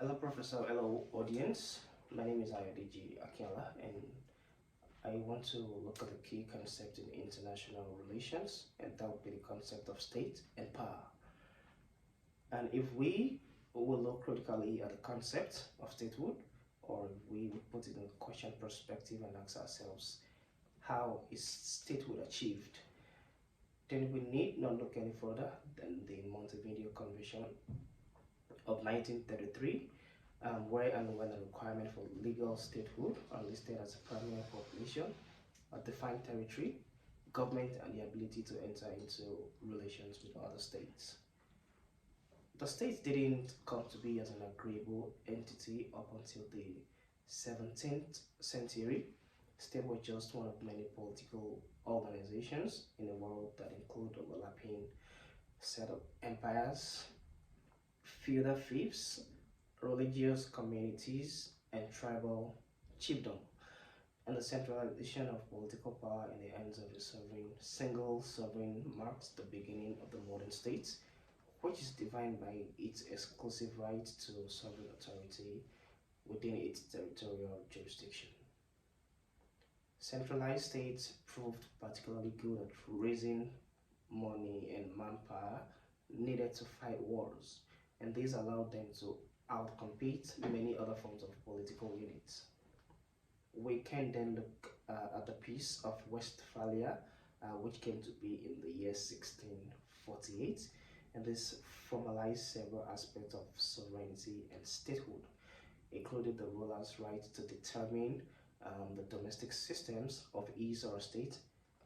Hello, Professor. Hello, audience. My name is Ayodiji Akiala, and I want to look at the key concept in international relations, and that would be the concept of state and power. And if we will look critically at the concept of statehood, or if we would put it in a question perspective and ask ourselves, how is statehood achieved? Then we need not look any further than the Montevideo Convention of 1933, where and when a requirement for legal statehood are listed as a primary population, a defined territory, government, and the ability to enter into relations with other states. The states didn't come to be as an agreeable entity up until the 17th century. States were just one of many political organizations in a world that include overlapping set of empires, feudal fiefs, religious communities, and tribal chiefdom, and the centralization of political power in the hands of a single sovereign marks the beginning of the modern state, which is defined by its exclusive right to sovereign authority within its territorial jurisdiction. Centralized states proved particularly good at raising money and manpower needed to fight wars, and this allowed them to outcompete many other forms of political units. We can then look at the Peace of Westphalia, which came to be in the year 1648, and this formalized several aspects of sovereignty and statehood, including the ruler's right to determine the domestic systems of his or her state,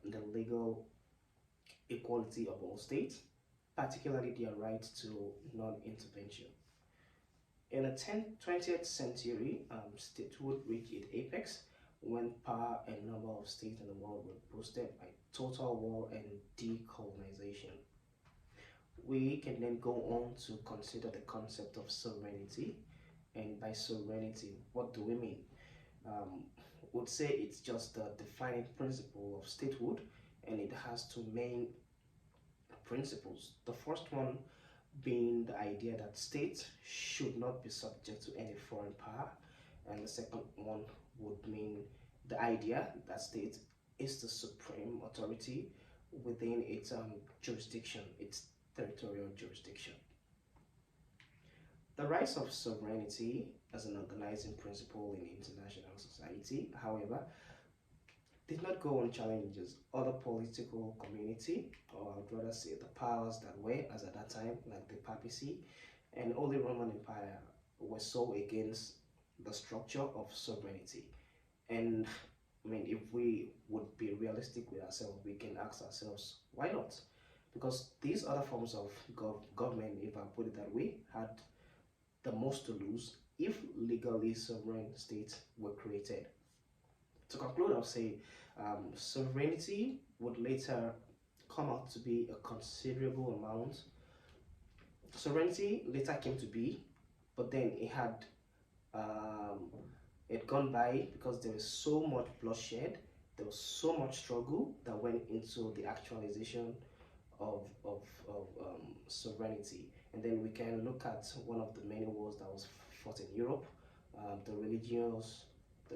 the legal equality of all states, particularly their right to non-intervention. In the 20th century, statehood reached its apex when power and number of states in the world were boosted by total war and decolonization. We can then go on to consider the concept of sovereignty, and by sovereignty, what do we mean? Would say it's just the defining principle of statehood, and it has two main principles. The first one being the idea that states should not be subject to any foreign power, and the second one would mean the idea that state is the supreme authority within its jurisdiction, its territorial jurisdiction. The rise of sovereignty as an organizing principle in international society, however, did not go unchallenged. Other political community, or I would rather say the powers that were, as at that time, like the papacy and Holy Roman Empire, were so against the structure of sovereignty. And I mean, if we would be realistic with ourselves, we can ask ourselves, why not? Because these other forms of government, if I put it that way, had the most to lose if legally sovereign states were created. To conclude, I'll say sovereignty would later come out to be a considerable amount. Sovereignty later came to be, but then it gone by because there was so much bloodshed, there was so much struggle that went into the actualization of sovereignty. And then we can look at one of the many wars that was fought in Europe, the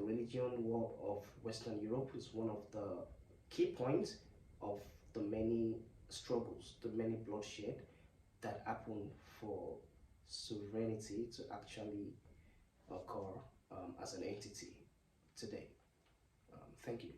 religion war of Western Europe is one of the key points of the many struggles, the many bloodshed that happened for sovereignty to actually occur as an entity today. Thank you.